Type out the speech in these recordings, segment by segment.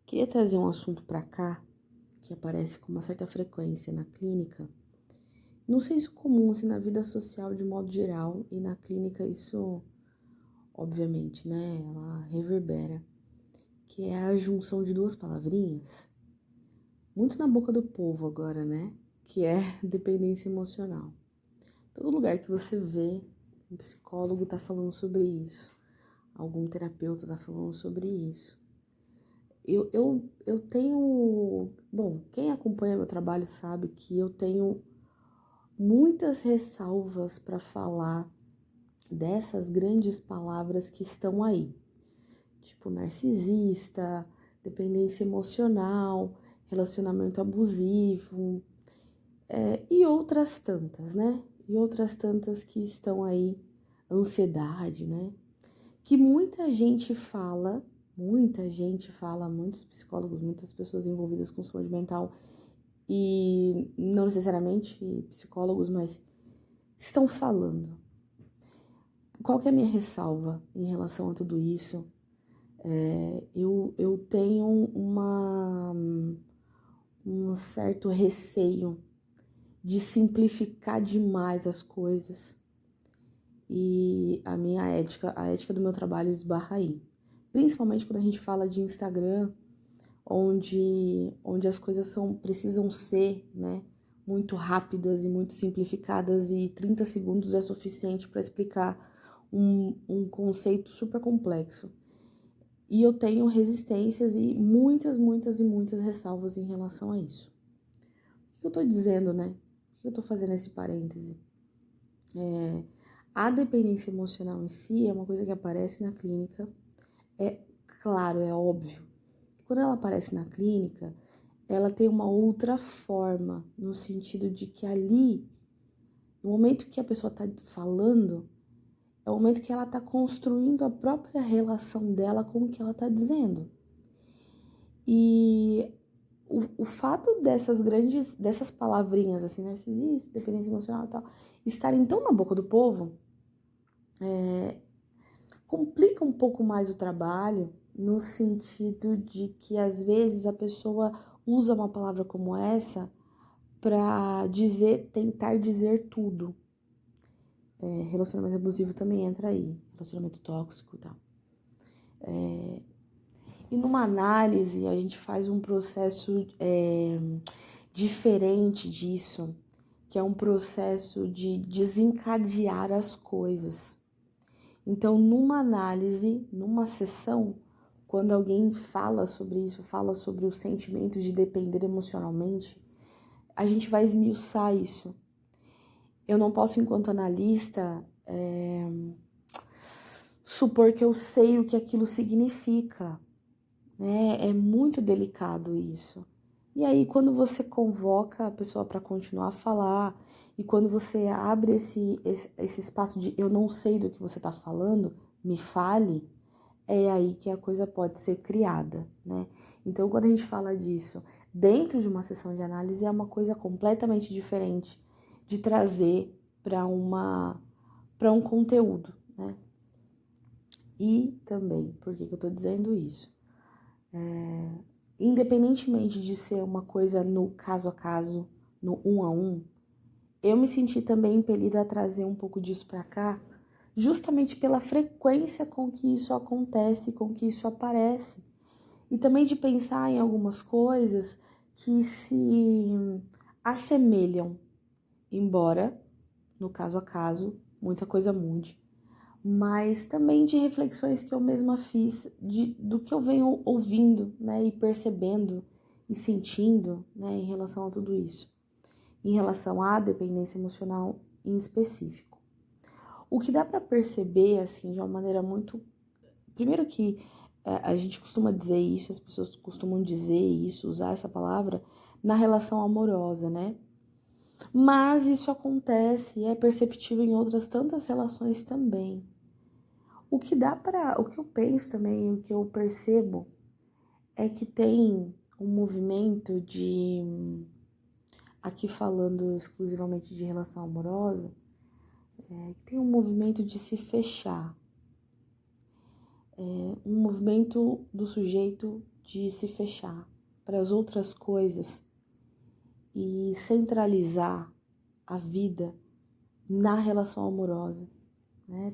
Queria trazer um assunto para cá que aparece com uma certa frequência na clínica. Não sei se é comum assim, na vida social de modo geral, e na clínica isso, obviamente, né, ela reverbera, que é a junção de duas palavrinhas, muito na boca do povo agora, né, que é dependência emocional. Todo lugar que você vê, um psicólogo tá falando sobre isso, algum terapeuta tá falando sobre isso. Eu tenho. Bom, quem acompanha meu trabalho sabe que eu tenho muitas ressalvas para falar dessas grandes palavras que estão aí, tipo narcisista, dependência emocional, relacionamento abusivo, e outras tantas, né? E outras tantas que estão aí, ansiedade, né? Que muita gente fala, muitos psicólogos, muitas pessoas envolvidas com saúde mental e não necessariamente psicólogos, mas estão falando. Qual que é a minha ressalva em relação a tudo isso? Eu tenho um certo receio de simplificar demais as coisas e a ética do meu trabalho esbarra aí. Principalmente quando a gente fala de Instagram, onde as coisas precisam ser, né, muito rápidas e muito simplificadas e 30 segundos é suficiente para explicar um conceito super complexo. E eu tenho resistências e muitas ressalvas em relação a isso. O que eu tô dizendo, né? O que eu tô fazendo esse parêntese? A dependência emocional em si é uma coisa que aparece na clínica. É claro, é óbvio. Quando ela aparece na clínica, ela tem uma outra forma, no sentido de que ali, no momento que a pessoa está falando, é o momento que ela está construindo a própria relação dela com o que ela está dizendo. E o fato dessas palavrinhas, assim, narcisista, dependência emocional e tal, estarem tão na boca do povo, complica um pouco mais o trabalho, no sentido de que às vezes a pessoa usa uma palavra como essa para tentar dizer tudo. Relacionamento abusivo também entra aí, relacionamento tóxico e tal. E numa análise a gente faz um processo diferente disso, que é um processo de desencadear as coisas. Então, numa análise, numa sessão, quando alguém fala sobre isso, fala sobre o sentimento de depender emocionalmente, a gente vai esmiuçar isso. Eu não posso, enquanto analista, supor que eu sei o que aquilo significa, né? É muito delicado isso. E aí, quando você convoca a pessoa para continuar a falar, e quando você abre esse espaço de eu não sei do que você está falando, me fale, é aí que a coisa pode ser criada, né? Então, quando a gente fala disso dentro de uma sessão de análise, é uma coisa completamente diferente de trazer para um conteúdo, né? E também, por que eu tô dizendo isso? Independentemente de ser uma coisa no caso a caso, no um a um, eu me senti também impelida a trazer um pouco disso para cá, justamente pela frequência com que isso acontece, com que isso aparece. E também de pensar em algumas coisas que se assemelham, embora, no caso a caso, muita coisa mude. Mas também de reflexões que eu mesma fiz do que eu venho ouvindo, né, e percebendo e sentindo, né, em relação a tudo isso, em relação à dependência emocional em específico. O que dá para perceber, assim, de uma maneira muito... Primeiro que a gente costuma dizer isso, as pessoas costumam dizer isso, usar essa palavra, na relação amorosa, né? Mas isso acontece e é perceptível em outras tantas relações também. O que eu penso também, o que eu percebo é que tem um movimento aqui falando exclusivamente de relação amorosa, tem um movimento de se fechar, um movimento do sujeito de se fechar para as outras coisas e centralizar a vida na relação amorosa, né?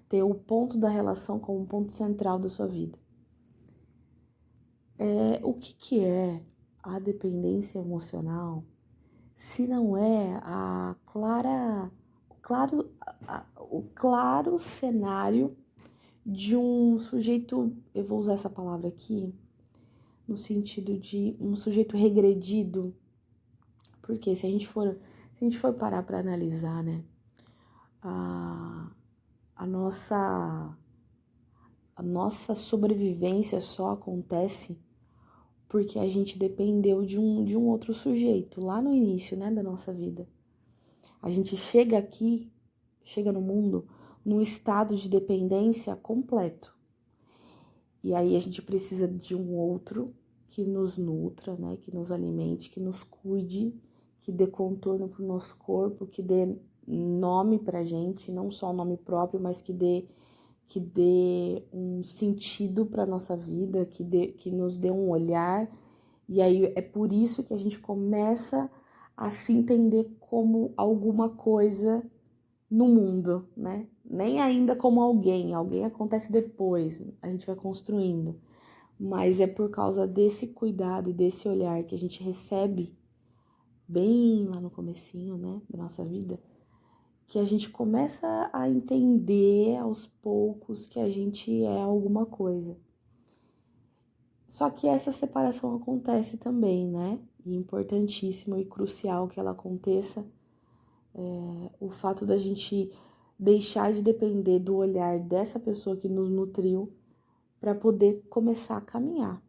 Ter o ponto da relação como um ponto central da sua vida. O que é a dependência emocional se não é o claro cenário de um sujeito, eu vou usar essa palavra aqui, no sentido de um sujeito regredido, porque se a gente for parar para analisar, né, a nossa sobrevivência só acontece porque a gente dependeu de um outro sujeito lá no início, né, da nossa vida. A gente chega no mundo num estado de dependência completo. E aí a gente precisa de um outro que nos nutra, né, que nos alimente, que nos cuide, que dê contorno para o nosso corpo, que dê nome pra gente, não só o nome próprio, mas que dê um sentido para nossa vida, que nos dê um olhar. E aí é por isso que a gente começa a se entender como alguma coisa no mundo, né? Nem ainda como alguém acontece depois, a gente vai construindo. Mas é por causa desse cuidado e desse olhar que a gente recebe bem lá no comecinho, né, da nossa vida, que a gente começa a entender aos poucos que a gente é alguma coisa. Só que essa separação acontece também, né? E importantíssimo e crucial que ela aconteça o fato da gente deixar de depender do olhar dessa pessoa que nos nutriu para poder começar a caminhar,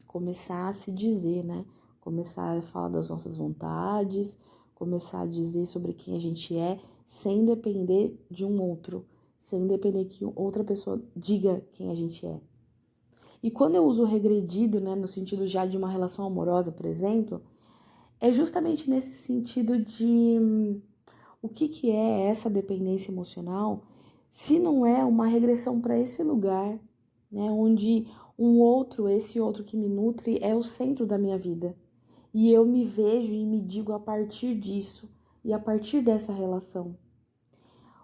começar a se dizer, né? Começar a falar das nossas vontades, começar a dizer sobre quem a gente é, sem depender de um outro, sem depender que outra pessoa diga quem a gente é. E quando eu uso regredido, né, no sentido já de uma relação amorosa, por exemplo, é justamente nesse sentido de o que é essa dependência emocional, se não é uma regressão para esse lugar, né, onde esse outro que me nutre é o centro da minha vida. E eu me vejo e me digo a partir disso e a partir dessa relação.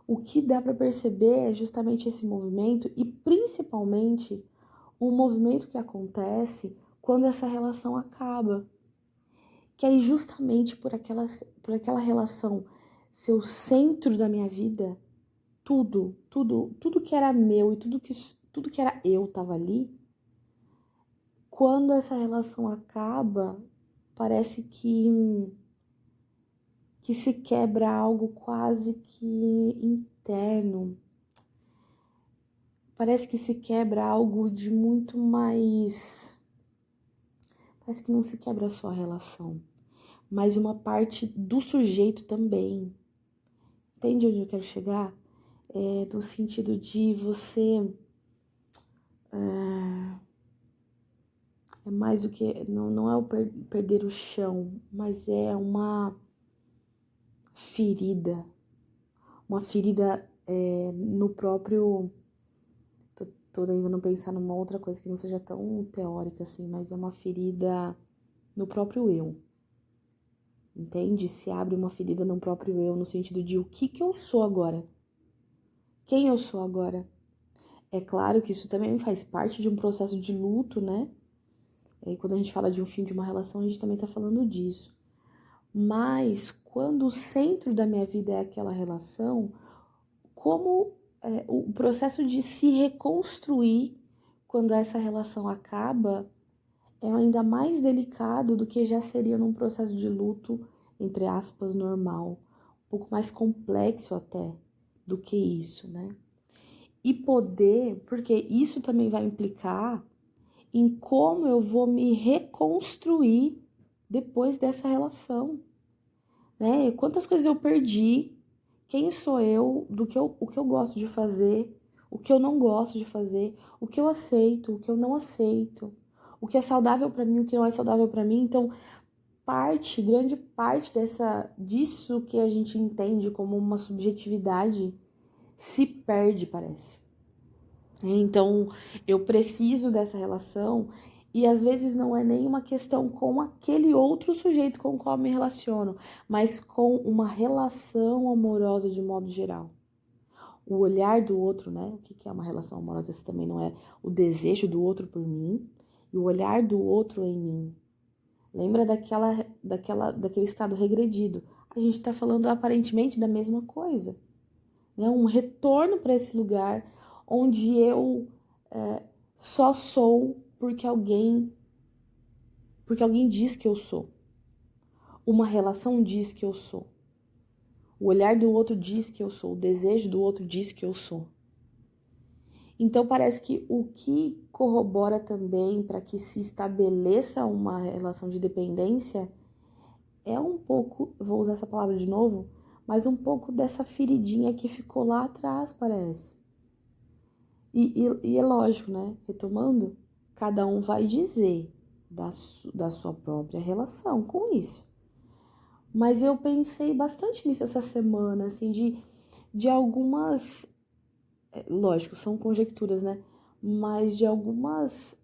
O que dá para perceber é justamente esse movimento e principalmente o movimento que acontece quando essa relação acaba. Que aí justamente por aquela relação ser o centro da minha vida, tudo que era meu e tudo que era eu estava ali. Quando essa relação acaba, parece que se quebra algo quase que interno. Parece que se quebra algo de muito mais... Parece que não se quebra só a relação, mas uma parte do sujeito também. Entende onde eu quero chegar? No sentido de você... É mais do que... Não é o perder o chão, mas é uma ferida. Uma ferida no próprio... Tô tentando pensar numa outra coisa que não seja tão teórica assim, mas é uma ferida no próprio eu. Entende? Se abre uma ferida no próprio eu, no sentido de o que eu sou agora? Quem eu sou agora? É claro que isso também faz parte de um processo de luto, né? E quando a gente fala de um fim de uma relação, a gente também tá falando disso. Mas quando o centro da minha vida é aquela relação, como o processo de se reconstruir quando essa relação acaba é ainda mais delicado do que já seria num processo de luto, entre aspas, normal. Um pouco mais complexo até do que isso, né? E porque isso também vai implicar em como eu vou me reconstruir depois dessa relação, né? Quantas coisas eu perdi, quem sou eu, o que eu gosto de fazer, o que eu não gosto de fazer, o que eu aceito, o que eu não aceito, o que é saudável para mim, o que não é saudável para mim. Então, grande parte disso que a gente entende como uma subjetividade se perde, parece. Então, eu preciso dessa relação e às vezes não é nem uma questão com aquele outro sujeito com o qual eu me relaciono, mas com uma relação amorosa de modo geral. O olhar do outro, né? O que é uma relação amorosa? Esse também não é o desejo do outro por mim e o olhar do outro em mim. Lembra daquele estado regredido? A gente está falando aparentemente da mesma coisa, né? Um retorno para esse lugar onde eu só sou porque alguém diz que eu sou. Uma relação diz que eu sou. O olhar do outro diz que eu sou. O desejo do outro diz que eu sou. Então parece que o que corrobora também para que se estabeleça uma relação de dependência é um pouco, vou usar essa palavra de novo, mas um pouco dessa feridinha que ficou lá atrás, parece. E é lógico, né? Retomando, cada um vai dizer da sua própria relação com isso. Mas eu pensei bastante nisso essa semana, assim, de algumas, lógico, são conjecturas, né? Mas de algumas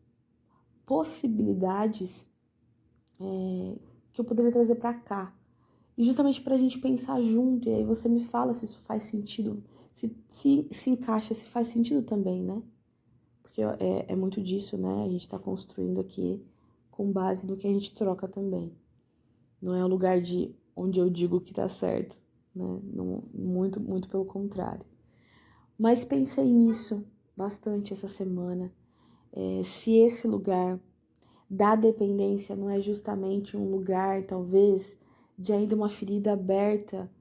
possibilidades que eu poderia trazer para cá. E justamente para a gente pensar junto, e aí você me fala se isso faz sentido, se encaixa, se faz sentido também, né? Porque é muito disso, né? A gente está construindo aqui com base no que a gente troca também. Não é um lugar de onde eu digo que tá certo, né? Não, muito pelo contrário. Mas pensei nisso bastante essa semana. Se esse lugar da dependência não é justamente um lugar, talvez, de ainda uma ferida aberta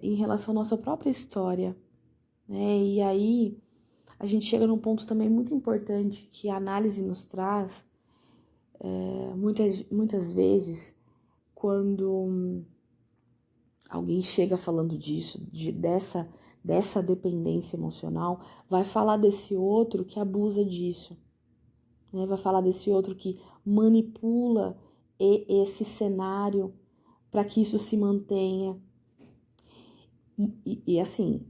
em relação à nossa própria história, né? E aí a gente chega num ponto também muito importante que a análise nos traz, muitas vezes, quando alguém chega falando disso, dessa dependência emocional, vai falar desse outro que abusa disso, né? Vai falar desse outro que manipula esse cenário para que isso se mantenha. E assim,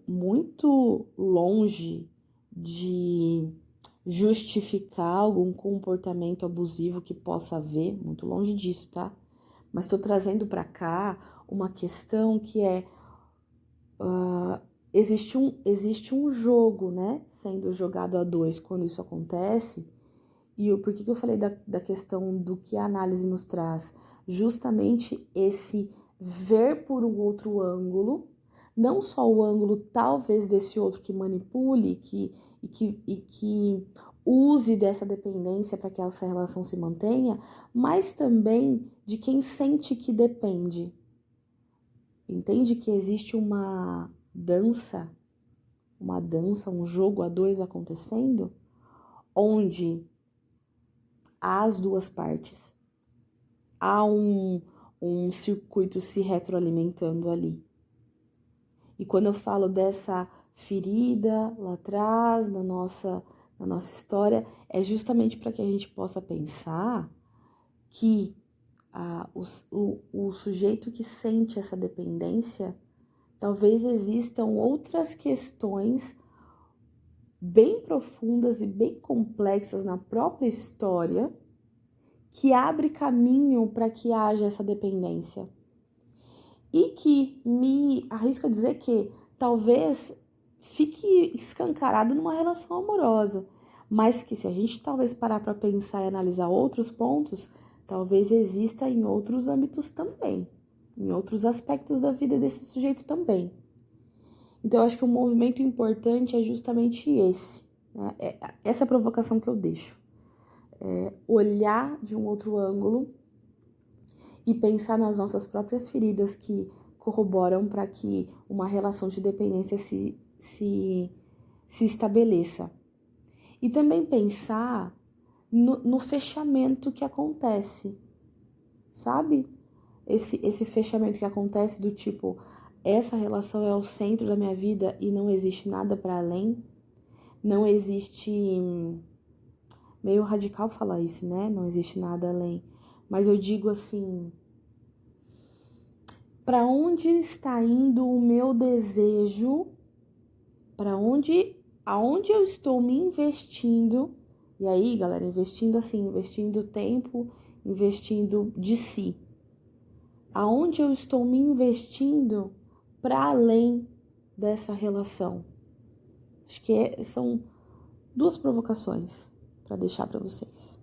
muito longe de justificar algum comportamento abusivo que possa haver, muito longe disso, tá? Mas estou trazendo para cá uma questão que existe um jogo, né, sendo jogado a dois quando isso acontece. E por que eu falei da questão do que a análise nos traz? Justamente esse ver por um outro ângulo, não só o ângulo talvez desse outro que manipule e que use dessa dependência para que essa relação se mantenha, mas também de quem sente que depende. Entende que existe uma dança, um jogo a dois acontecendo, onde há as duas partes. Há um circuito se retroalimentando ali. E quando eu falo dessa ferida lá atrás, na nossa história, é justamente para que a gente possa pensar que o sujeito que sente essa dependência, talvez existam outras questões bem profundas e bem complexas na própria história que abre caminho para que haja essa dependência. E que me arrisco a dizer que talvez fique escancarado numa relação amorosa, mas que se a gente talvez parar para pensar e analisar outros pontos, talvez exista em outros âmbitos também, em outros aspectos da vida desse sujeito também. Então eu acho que um movimento importante é justamente esse, né? Essa provocação que eu deixo. Olhar de um outro ângulo e pensar nas nossas próprias feridas que corroboram para que uma relação de dependência se estabeleça. E também pensar no fechamento que acontece, sabe? Esse fechamento que acontece do tipo, essa relação é o centro da minha vida e não existe nada para além. Não existe... Meio radical falar isso, né? Não existe nada além. Mas eu digo assim, para onde está indo o meu desejo? Para onde aonde eu estou me investindo, e aí, galera, investindo assim, investindo tempo, investindo de si. Aonde eu estou me investindo para além dessa relação? Acho que são duas provocações para deixar para vocês.